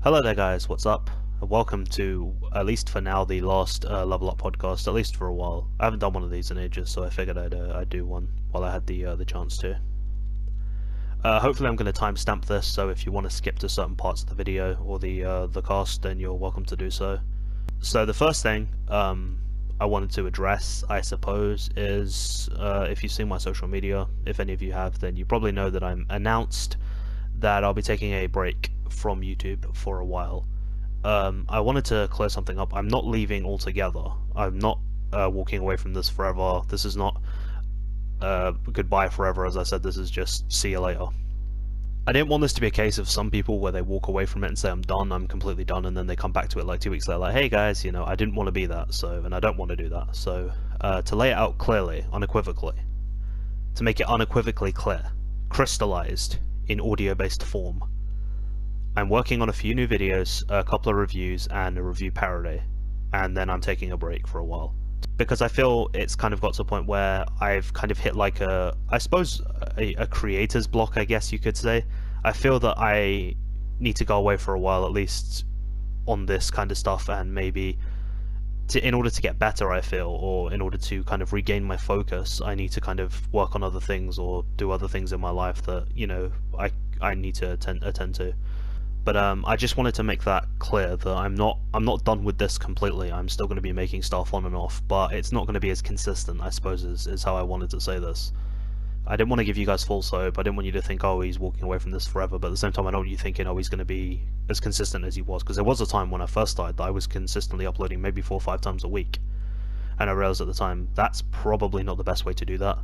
Hello there guys, what's up? Welcome to, at least for now, the last Level Up podcast, at least for a while. I haven't done one of these in ages, so I figured I'd do one while I had the chance to. Hopefully I'm going to timestamp this, so if you want to skip to certain parts of the video or the cast, then you're welcome to do so. So the first thing I wanted to address, I suppose, is if you've seen my social media, if any of you have, then you probably know that I'm announced that I'll be taking a break from YouTube for a while. I wanted to clear something up. I'm not leaving altogether. I'm not walking away from this forever. This is not goodbye forever, as I said. This is just see you later. I didn't want this to be a case of some people where they walk away from it and say I'm done, I'm completely done, and then they come back to it like 2 weeks later like, hey guys, you know, I didn't want to be that, so, and I don't want to do that. So to lay it out clearly, unequivocally, to make it unequivocally clear, crystallized in audio-based form, I'm working on a few new videos, a couple of reviews, and a review parody, and then I'm taking a break for a while. Because I feel it's kind of got to a point where I've kind of hit like I suppose, a creator's block, I guess you could say. I feel that I need to go away for a while, at least on this kind of stuff, and maybe in order to get better, I feel, or in order to kind of regain my focus, I need to kind of work on other things or do other things in my life that, you know, I need to attend to. But I just wanted to make that clear that I'm not done with this completely. I'm still going to be making stuff on and off, but it's not going to be as consistent, I suppose, is how I wanted to say this. I didn't want to give you guys false hope. I didn't want you to think, oh, he's walking away from this forever, but at the same time I don't want you thinking, oh, he's going to be as consistent as he was, because there was a time when I first started that I was consistently uploading maybe 4 or 5 times a week, and I realized at the time that's probably not the best way to do that,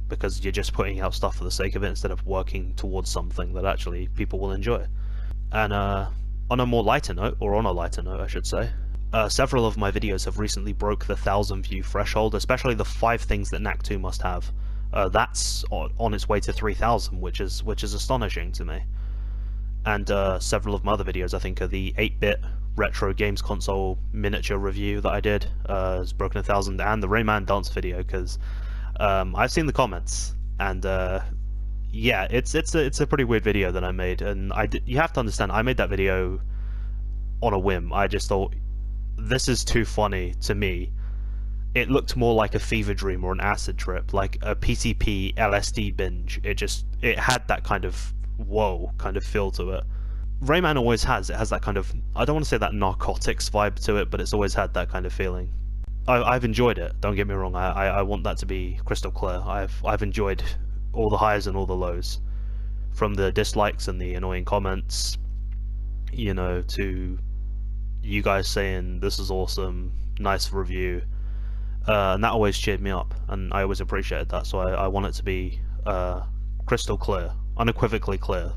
because you're just putting out stuff for the sake of it instead of working towards something that actually people will enjoy. And on a more lighter note, or on a lighter note I should say, several of my videos have recently broke the 1,000 view threshold, especially the 5 things that Knack 2 must have. That's on its way to 3,000, which is astonishing to me. And several of my other videos, I think, are the 8-bit retro games console miniature review that I did, has broken 1,000, and the Rayman dance video, because I've seen the comments, and yeah, it's a pretty weird video that I made, and you have to understand, I made that video on a whim. I just thought, this is too funny to me. It looked more like a fever dream or an acid trip, like a PCP LSD binge. It had that kind of whoa kind of feel to it. Rayman always has. It has that kind of, I don't want to say that narcotics vibe to it, but it's always had that kind of feeling. I've enjoyed it, don't get me wrong. I want that to be crystal clear. I've enjoyed all the highs and all the lows, from the dislikes and the annoying comments, you know, to you guys saying this is awesome, nice review, and that always cheered me up, and I always appreciated that. So I want it to be crystal clear, unequivocally clear,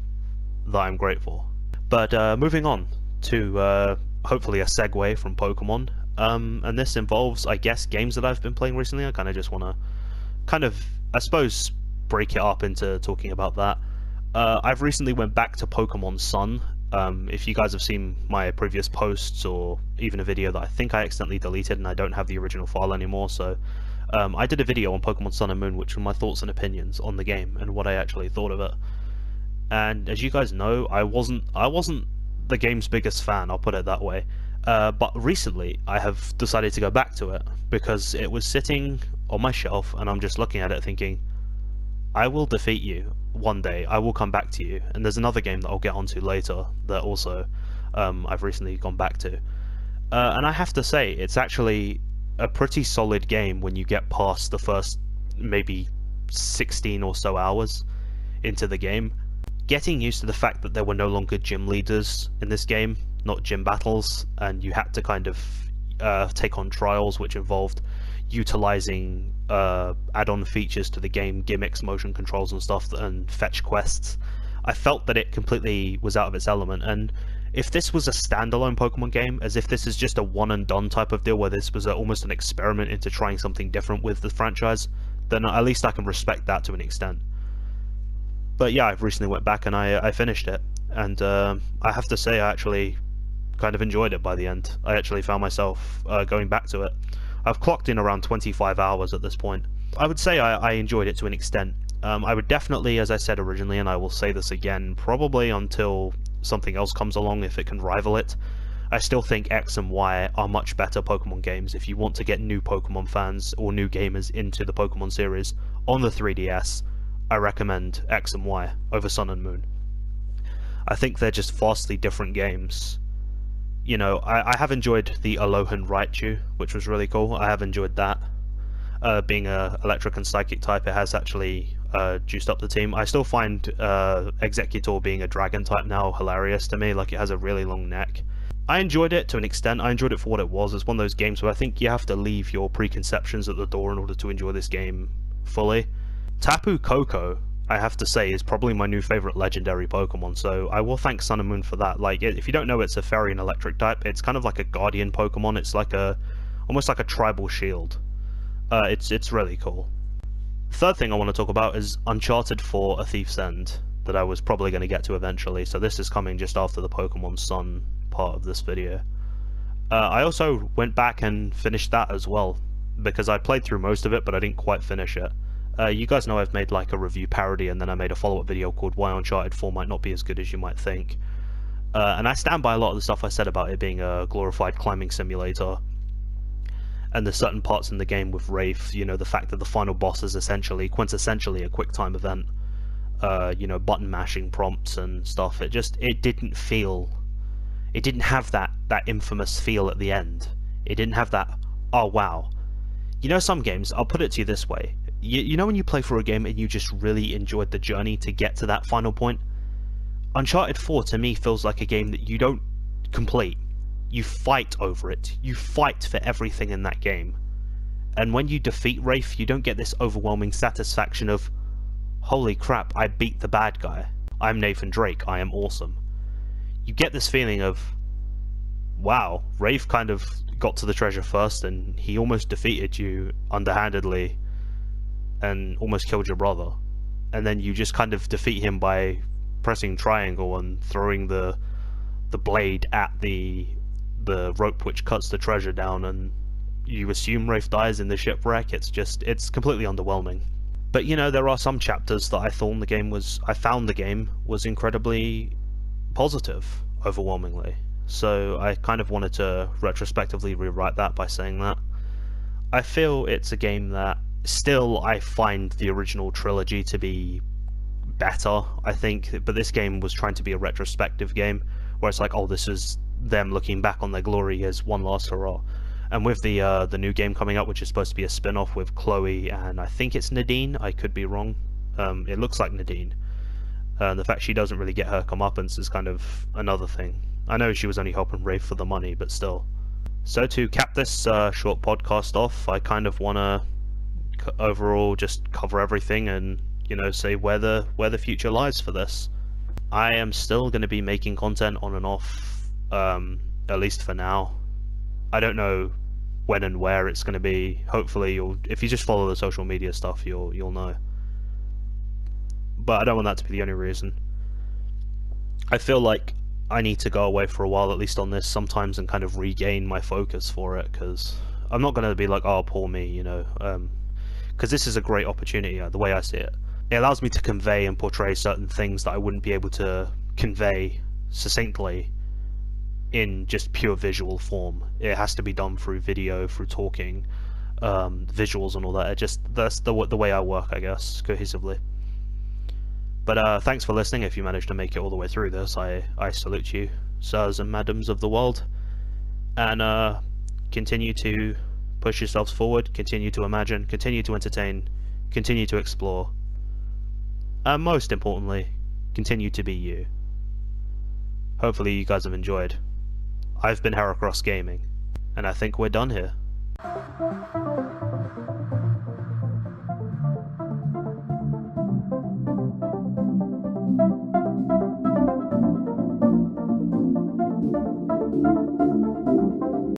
that I'm grateful. But moving on to hopefully a segue from Pokemon, and this involves, I guess, games that I've been playing recently. I kind of just want to I suppose, break it up into talking about that. I've recently went back to Pokemon Sun. If you guys have seen my previous posts, or even a video that I think I accidentally deleted and I don't have the original file anymore, so I did a video on Pokemon Sun and Moon, which were my thoughts and opinions on the game and what I actually thought of it. And as you guys know, I wasn't the game's biggest fan, I'll put it that way. But recently I have decided to go back to it because it was sitting on my shelf and I'm just looking at it thinking, I will defeat you one day. I will come back to you. And there's another game that I'll get onto later that also I've recently gone back to. And I have to say, it's actually a pretty solid game when you get past the first maybe 16 or so hours into the game. Getting used to the fact that there were no longer gym leaders in this game, not gym battles, and you had to kind of take on trials which involved utilizing add-on features to the game, gimmicks, motion controls and stuff, and fetch quests. I felt that it completely was out of its element, and if this was a standalone Pokemon game, as if this is just a one and done type of deal where this was almost an experiment into trying something different with the franchise, then at least I can respect that to an extent. But yeah, I've recently went back and I finished it, and I have to say I actually kind of enjoyed it by the end. I actually found myself going back to it. I've clocked in around 25 hours at this point. I would say I enjoyed it to an extent. I would definitely, as I said originally, and I will say this again, probably until something else comes along, if it can rival it. I still think X and Y are much better Pokemon games. If you want to get new Pokemon fans or new gamers into the Pokemon series on the 3DS, I recommend X and Y over Sun and Moon. I think they're just vastly different games. You know, I have enjoyed the Alolan Raichu, which was really cool. I have enjoyed that. Being a electric and psychic type, it has actually juiced up the team. I still find Executor being a dragon type now hilarious to me. Like, it has a really long neck. I enjoyed it to an extent. I enjoyed it for what it was. It's one of those games where I think you have to leave your preconceptions at the door in order to enjoy this game fully. Tapu Koko, I have to say, is probably my new favorite legendary Pokemon, so I will thank Sun and Moon for that. Like, if you don't know, it's a fairy and electric type. It's kind of like a guardian Pokemon. It's like almost like a tribal shield. It's really cool. Third thing I want to talk about is Uncharted 4: A Thief's End, that I was probably going to get to eventually, so this is coming just after the Pokemon Sun part of this video. I also went back and finished that as well, because I played through most of it, but I didn't quite finish it. You guys know I've made like a review parody, and then I made a follow-up video called Why Uncharted 4 Might Not Be As Good As You Might Think. And I stand by a lot of the stuff I said about it being a glorified climbing simulator, and there's certain parts in the game with Wraith, you know, the fact that the final boss is quintessentially a quick time event, you know, button mashing prompts and stuff. It didn't have that infamous feel at the end. It didn't have that, oh wow. You know, some games, I'll put it to you this way, you know when you play for a game and you just really enjoyed the journey to get to that final point? Uncharted 4 to me feels like a game that you don't complete. You fight over it. You fight for everything in that game. And when you defeat Wraith, you don't get this overwhelming satisfaction of, holy crap, I beat the bad guy. I'm Nathan Drake, I am awesome. You get this feeling of, wow, Wraith kind of got to the treasure first and he almost defeated you underhandedly and almost killed your brother. And then you just kind of defeat him by pressing triangle and throwing the blade at the rope which cuts the treasure down, and you assume Wraith dies in the shipwreck. It's completely underwhelming. But you know, there are some chapters that I found the game was incredibly positive, overwhelmingly. So I kind of wanted to retrospectively rewrite that by saying that. I feel it's a game that still I find the original trilogy to be better, I think, but this game was trying to be a retrospective game, where it's like, oh, this is them looking back on their glory as one last hurrah. And with the new game coming up, which is supposed to be a spin-off with Chloe and I think it's Nadine, I could be wrong, it looks like Nadine, and the fact she doesn't really get her comeuppance is kind of another thing. I know she was only helping Wraith for the money, but still. So to cap this short podcast off, I kind of want to overall just cover everything and, you know, say where the future lies for this. I am still going to be making content on and off, at least for now. I don't know when and where it's going to be. Hopefully, if you just follow the social media stuff, you'll know. But I don't want that to be the only reason. I feel like I need to go away for a while, at least on this, sometimes, and kind of regain my focus for it, because I'm not going to be like, oh, poor me, you know, because this is a great opportunity, the way I see it. It allows me to convey and portray certain things that I wouldn't be able to convey succinctly in just pure visual form. It has to be done through video, through talking, visuals and all that. That's the way I work, I guess, cohesively. But thanks for listening. If you managed to make it all the way through this, I salute you, sirs and madams of the world. And continue to push yourselves forward, continue to imagine, continue to entertain, continue to explore. And most importantly, continue to be you. Hopefully you guys have enjoyed. I've been Heracross Gaming, and I think we're done here.